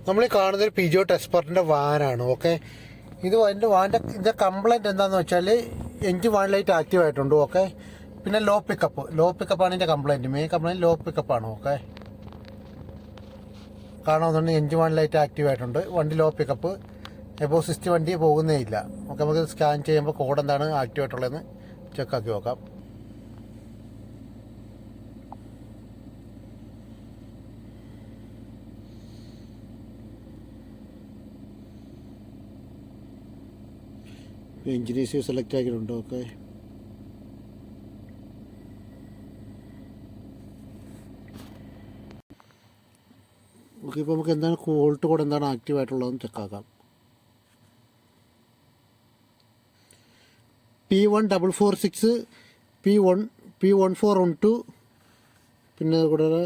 നമ്മൾ ഈ കാണുന്നൊരു പിജോട്ട് എക്സ്പെർട്ടിൻ്റെ വാനാണ്. ഓക്കെ, ഇത് എൻ്റെ ഇതിൻ്റെ കംപ്ലൈൻറ്റ് എന്താണെന്ന് വെച്ചാൽ എഞ്ചിൻ വാൻ ലൈറ്റ് ആക്റ്റീവ് ആയിട്ടുണ്ട്. ഓക്കെ, പിന്നെ ലോ പിക്കപ്പാണ് ഇതിൻ്റെ കംപ്ലൈൻറ്റ്. മെയിൻ കംപ്ലൈൻറ്റ് ലോ പിക്കപ്പാണ്. ഓക്കെ, കാണാമെന്നുണ്ടെങ്കിൽ എഞ്ചിൻ വാൻ ലൈറ്റ് ആക്റ്റീവ് ആയിട്ടുണ്ട്. വണ്ടി ലോ പിക്കപ്പ്, എബോ 60 വണ്ടി പോകുന്നേ ഇല്ല. ഓക്കെ, നമുക്ക് സ്കാൻ ചെയ്യുമ്പോൾ കോഡ് എന്താണ് ആക്റ്റീവ് ആയിട്ടുള്ളതെന്ന് ചെക്കാക്കി നോക്കാം. എഞ്ചിൻ ഇഷ്യൂ സെലക്ട് ആക്കിയിട്ടുണ്ട്. ഓക്കെ, ഇപ്പോൾ നമുക്ക് എന്താണ് വോൾട്ട് കോഡ് എന്താണ് ആക്റ്റീവ് ആയിട്ടുള്ളതെന്ന് ചെക്കാക്കാം. P1446 P1412 പിന്നെ കൂടാതെ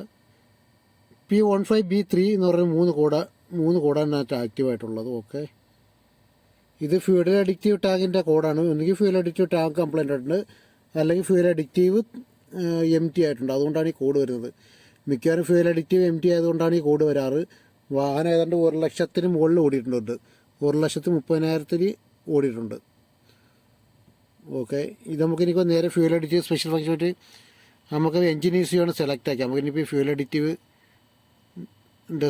P15B3 എന്ന് പറഞ്ഞ മൂന്ന് കോഡാണ് അതിനകത്ത് ആക്റ്റീവ് ആയിട്ടുള്ളത്. ഓക്കെ, ഇത് ഫ്യൂൽ അഡിക്റ്റീവ് ടാങ്കിൻ്റെ കോഡാണ്. ഒന്നുകിൽ ഫ്യൂൽ അഡിക്റ്റീവ് ടാങ്ക് കംപ്ലൈൻ്റ് ഉണ്ട്, അല്ലെങ്കിൽ ഫ്യൂൽ അഡിക്റ്റീവ് empty ആയിട്ടുണ്ട്. അതുകൊണ്ടാണ് ഈ കോഡ് വരുന്നത്. മിക്കവാറും ഫ്യൂൽ അഡിക്റ്റീവ് empty ആയതുകൊണ്ടാണ് ഈ കോഡ് വരാറ്. വാഹനം ഏതാണ്ട് 1,00,000 മുകളിൽ ഓടിയിട്ടുണ്ട്. 1,30,000 ഓടിയിട്ടുണ്ട്. ഓക്കെ, ഇത് നമുക്കിനിപ്പോൾ നേരെ ഫ്യൂൽ അഡിക്റ്റീവ് സ്പെഷ്യൽ ഫംഗ്ഷൻ ആയിട്ട് നമുക്ക് എഞ്ചിൻ ഇഷ്യൂ സെലക്ട് ആക്കാം. നമുക്കിനിപ്പോൾ ഫ്യൂൽ അഡിക്റ്റീവ്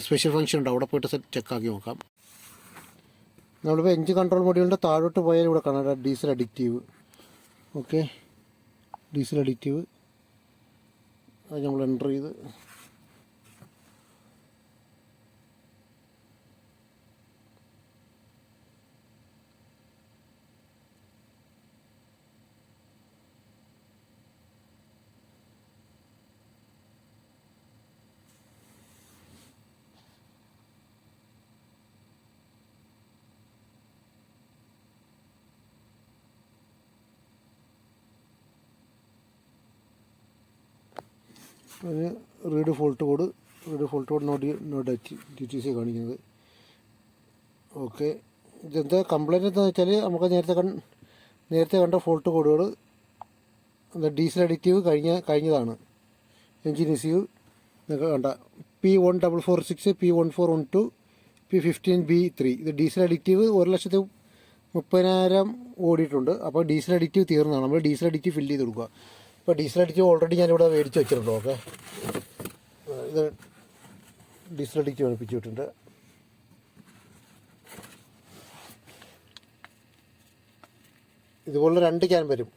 സ്പെഷ്യൽ ഫംഗ്ഷൻ ഉണ്ട്, അവിടെ പോയിട്ട് ചെക്കാക്കി നോക്കാം. നമ്മളിപ്പോൾ എഞ്ചിൻ കൺട്രോൾ മൊഡ്യൂളിൻ്റെ താഴോട്ട് പോയാൽ ഇവിടെ കാണാം ഡീസൽ അഡിക്റ്റീവ്. ഓക്കെ, ഡീസൽ അഡിക്റ്റീവ് അത് നമ്മൾ എൻ്റർ ചെയ്ത് അതിന് read fault code not DTC കാണിക്കുന്നത്. ഓക്കെ, ഇതെന്താ കംപ്ലൈൻറ്റ് എന്താണെന്ന് വെച്ചാൽ നമുക്ക് നേരത്തെ കണ്ട ഫോൾട്ട് കോഡുകൾ എന്താ ഡീസൽ അഡിക്റ്റീവ് കഴിഞ്ഞതാണ്. എഞ്ചിൻ ഇഷ്യൂ നിങ്ങൾക്ക് കണ്ട P1446 P1412 P15B3 ഇത് ഡീസൽ അഡിക്റ്റീവ് 1,30,000 ഓടിയിട്ടുണ്ട്. അപ്പോൾ ഡീസൽ അഡിക്റ്റീവ് തീർന്നതാണ്. നമ്മൾ ഡീസൽ അഡിക്റ്റീവ് ഫില്ല് ചെയ്ത് കൊടുക്കുക. ഇപ്പോൾ ഡീസൽ അഡിക്റ്റീവ് ഓൾറെഡി ഞാനിവിടെ മേടിച്ച് വെച്ചിട്ടുണ്ട്. ഓക്കെ, ഇത് ഡീസൽ അഡിക്റ്റീവ് ഒളിപ്പിച്ച് വിട്ടിട്ടുണ്ട്. ഇതുപോലെ 2 ക്യാൻ വരും.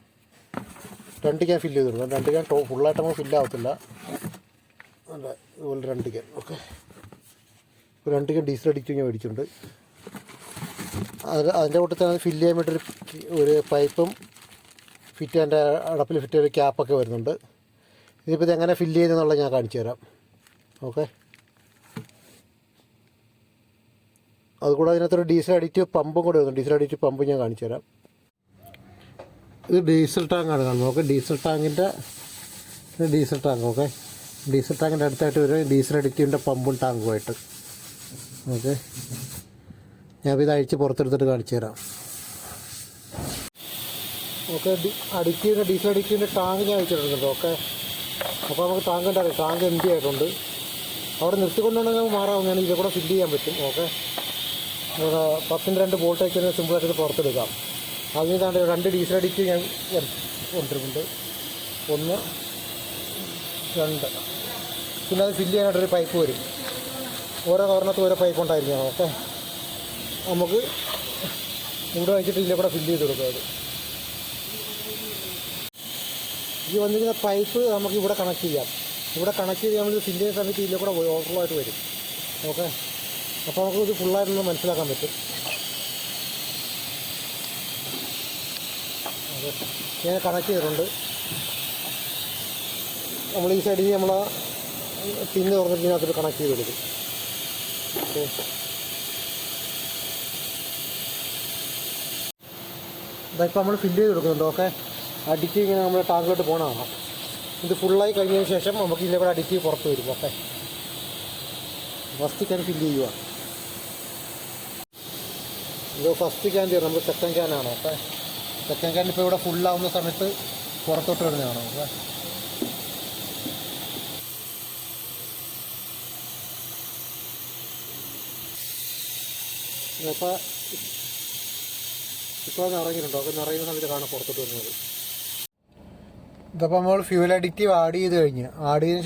2 ക്യാൻ ഫില്ല് ചെയ്ത് കൊടുക്കാം. 2 ക്യാൻ ഫുള്ളായിട്ട് നമുക്ക് ഫില്ലാവത്തില്ല. അല്ല, ഇതുപോലെ 2 ക്യാൻ. ഓക്കെ, ഇപ്പോൾ 2 ക്യാൻ ഡീസൽ അഡിക്റ്റീവ് ഞാൻ മേടിച്ചിട്ടുണ്ട്. അതിൻ്റെ കൂട്ടത്തിൽ ഫില്ല് ചെയ്യാൻ വേണ്ടി ഒരു പൈപ്പും അതിൻ്റെ അടപ്പിൽ ഫിറ്റ് ചെയ്ത ക്യാപ്പൊക്കെ വരുന്നുണ്ട്. ഇതിപ്പോൾ ഇതെങ്ങനെ ഫില്ല് ചെയ്യുന്നതെന്നുള്ളത് ഞാൻ കാണിച്ചു തരാം. ഓക്കെ, അതുകൂടെ അതിനകത്തൊരു ഡീസൽ അഡിക്റ്റീവ് പമ്പും കൂടെ വരുന്നുണ്ട്. ഡീസൽ അഡിക്റ്റീവ് പമ്പ് ഞാൻ കാണിച്ചു തരാം. ഇത് ഡീസൽ ടാങ്കാണ് കാണുന്നത്. Okay, diesel tank. Okay, diesel ടാങ്കിൻ്റെ അടുത്തായിട്ട് വരും ഡീസൽ അഡിക്റ്റീവിൻ്റെ പമ്പും ടാങ്കുമായിട്ട്. ഓക്കെ, ഞാനിപ്പോൾ ഇത് അഴിച്ച് പുറത്തെടുത്തിട്ട് കാണിച്ചു തരാം. ഓക്കെ, ഡീസൽ അഡിക്റ്റീവിൻ്റെ ടാങ്ക് ഞാൻ വെച്ചിട്ടുണ്ട്. ഓക്കെ, അപ്പോൾ നമുക്ക് ടാങ്ക് ഉണ്ടാകും. ടാങ്ക് empty ആയിട്ടുണ്ട്. അവിടെ നിർത്തിക്കൊണ്ടുണ്ടെങ്കിൽ നമുക്ക് മാറാവുന്നതാണ്. ഇതിൽ കൂടെ ഫില്ല് ചെയ്യാൻ പറ്റും. ഓക്കെ, 10-ൻ്റെ 2 ബോൾട്ട് വെച്ച് സിമ്പിളായിട്ട് പുറത്തെടുക്കാം. അതിന് 2 ഡീസൽ അഡിക്റ്റീവ് ഞാൻ കൊണ്ടിരിക്കുന്നുണ്ട്. 1, 2. പിന്നെ അത് ഫില്ല് ചെയ്യാനായിട്ടൊരു പൈപ്പ് വരും. ഓരോ കവറിനകത്ത് ഓരോ പൈപ്പ് ഉണ്ടായിരിക്കണം. ഓക്കെ, നമുക്ക് ഇവിടെ വെച്ചിട്ട് ഇതിലെ കൂടെ ഫില്ല് ചെയ്ത് കൊടുക്കാം. അത് ഈ വന്നിരിക്കുന്ന പൈപ്പ് നമുക്ക് ഇവിടെ കണക്ട് ചെയ്യാം. ഇവിടെ കണക്ട് ചെയ്ത് നമ്മൾ ഫില്ല് ചെയ്യുന്ന സമയത്ത് ഇതിലെ കൂടെ ഓവർഫ്ലോ ആയിട്ട് വരും. ഓക്കെ, അപ്പോൾ നമുക്ക് ഇത് ഫുള്ളായിട്ടൊന്ന് മനസ്സിലാക്കാൻ പറ്റും. ഓക്കെ, ഞാൻ കണക്ട് ചെയ്തിട്ടുണ്ട്. നമ്മൾ ഈ സൈഡിൽ നമ്മൾ പിന്ന് തുറന്നിട്ട് ഇതിനകത്ത് കണക്ട് ചെയ്ത് കൊടുക്കും. ഓക്കെ, ഇതായിപ്പോൾ നമ്മൾ ഫില്ല് ചെയ്ത് കൊടുക്കുന്നുണ്ട്. ഓക്കെ, അഡിക്റ്റീവ് ഇങ്ങനെ നമ്മൾ ടാങ്കിലോട്ട് പോകണതാണ്. ഇത് ഫുള്ളായി കഴിഞ്ഞതിന് ശേഷം നമുക്ക് ഇതിൻ്റെ കൂടെ അഡിക്റ്റീവ് പുറത്ത് വരും. ഓക്കെ, ഫസ്റ്റ് ക്യാൻ ഫില്ല് ചെയ്യുക. ഇത് ഫസ്റ്റ് ക്യാൻ തീർന്നു. നമുക്ക് സെക്കൻഡ് ക്യാനാണ്. ഓക്കെ, സെക്കൻഡ് ക്യാൻ ഇപ്പോൾ ഇവിടെ ഫുള്ളാവുന്ന സമയത്ത് പുറത്തോട്ട് വരുന്നതാണ്. ഓക്കെ, ഇതിപ്പോൾ ഇപ്പോൾ നിറങ്ങിയിട്ടുണ്ടോ? ഒക്കെ നിറയുന്ന സമയത്ത് കാണാൻ പുറത്തോട്ട് വരുന്നത്. ഇതിപ്പോൾ നമ്മൾ ഫ്യൂൽ അഡിക്റ്റീവ് ആഡ് ചെയ്തതിന്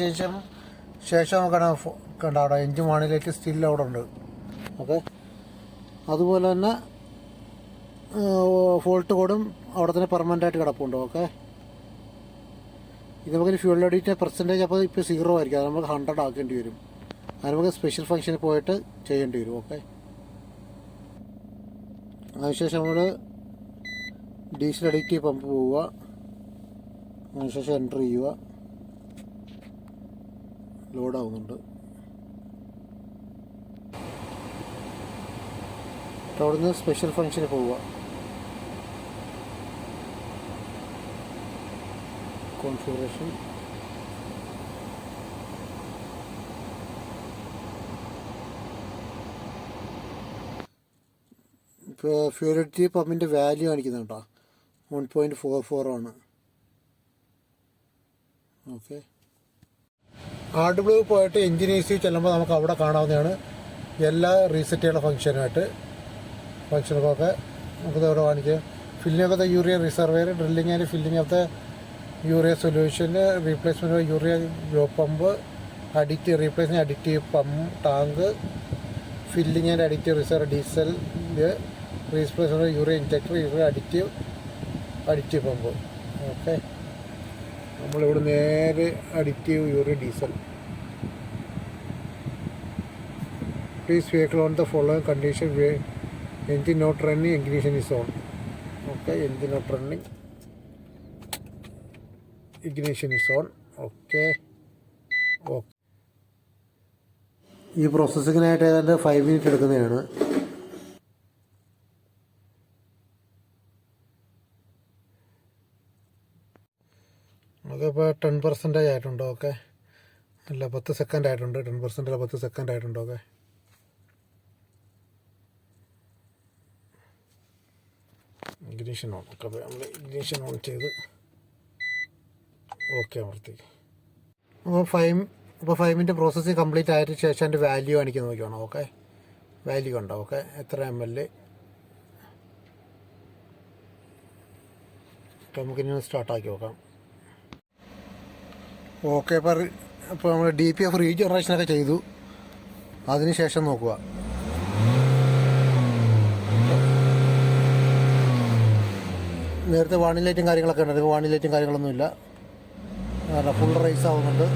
ശേഷം നമുക്ക് കണ്ട അവിടെ എഞ്ചിൻ വാണിലേക്ക് സ്റ്റിൽ അവിടെ ഉണ്ട്. ഓക്കെ, അതുപോലെ തന്നെ ഫോൾട്ട് കോഡും അവിടെ തന്നെ പെർമനൻ്റ് ആയിട്ട് കിടപ്പുണ്ട്. ഓക്കെ, ഇത് നമുക്ക് ഫ്യൂൽ അഡിക്റ്റ് പെർസെൻറ്റേജ് അപ്പോൾ ഇപ്പോൾ 0 ആയിരിക്കും. അത് നമുക്ക് 100 ആക്കേണ്ടി വരും. അത് നമുക്ക് സ്പെഷ്യൽ ഫംഗ്ഷനിൽ പോയിട്ട് ചെയ്യേണ്ടി വരും. ഓക്കെ, അതിനുശേഷം നമ്മൾ ഡീസൽ അഡിക്റ്റീവ് പമ്പ് പോവുക. അതിനുശേഷം എൻ്റർ ചെയ്യുക. ലോഡാവുന്നുണ്ട്. അവിടുന്ന് സ്പെഷ്യൽ ഫംഗ്ഷനിൽ പോവുക. കോൺഫിഗറേഷൻ, ഇപ്പോൾ ഫ്യൂൽ അഡിക്റ്റീവ് പമ്പിൻ്റെ വാല്യൂ കാണിക്കുന്നുണ്ടോ? 1.44 ആണ്. ഓക്കെ, ആർഡ് ബ്ലൂ പോയിട്ട് എഞ്ചിൻ AC ചെല്ലുമ്പോൾ നമുക്ക് അവിടെ കാണാവുന്നതാണ് എല്ലാ റീസെറ്റ് ചെയ്യുന്ന ഫംഗ്ഷനൊക്കെ നമുക്കിത് അവിടെ കാണിക്കുക. Filling of the urea reservoir, drilling and filling of the urea solution, replacement of urea grow pump, replacement addictive pump tank, filling and addictive reserve diesel, replacement of urea injector, urea addictive pump. Okay, നമ്മളിവിടെ നേരെ addictive urea diesel. Please vehicle on the following condition: engine not running, ignition is on. Okay, engine not running, ignition is on. Okay, ഈ പ്രോസസ്സിങ്ങിനായിട്ട് ഏതാണ്ട് 5 minute എടുക്കുന്നതാണ്. നമുക്കിപ്പോൾ 10% ആയിട്ടുണ്ട്. Okay, അല്ല 10 second ആയിട്ടുണ്ട്. 10% അല്ല 10 സെക്കൻഡ് ആയിട്ടുണ്ട്. Okay, ignition on. ഓക്കെ, നമ്മൾ ഇഗ്നിഷൻ ഓൺ ചെയ്ത് ഓക്കെ അമർത്തി. അപ്പോൾ 5 മിനിറ്റ് പ്രോസസ്സിങ് കംപ്ലീറ്റ് ആയതിനു ശേഷം അതിൻ്റെ വാല്യൂ കാണിക്കാൻ നോക്കിയാണ്. ഓക്കെ, വാല്യൂ ഉണ്ടോ? ഓക്കെ, എത്ര ml. നമുക്കിനി സ്റ്റാർട്ടാക്കി നോക്കാം. ഓക്കെ, ഇപ്പോൾ നമ്മൾ DPF റീജനറേഷനൊക്കെ ചെയ്തു. അതിന് ശേഷം നോക്കുക. നേരത്തെ വാണിംഗ് ലൈറ്റും കാര്യങ്ങളൊക്കെ ഉണ്ട്. ഇപ്പോൾ വാണിംഗ് ലൈറ്റും കാര്യങ്ങളൊന്നുമില്ല. ഫുൾ റൈസ് ആവുന്നുണ്ട്.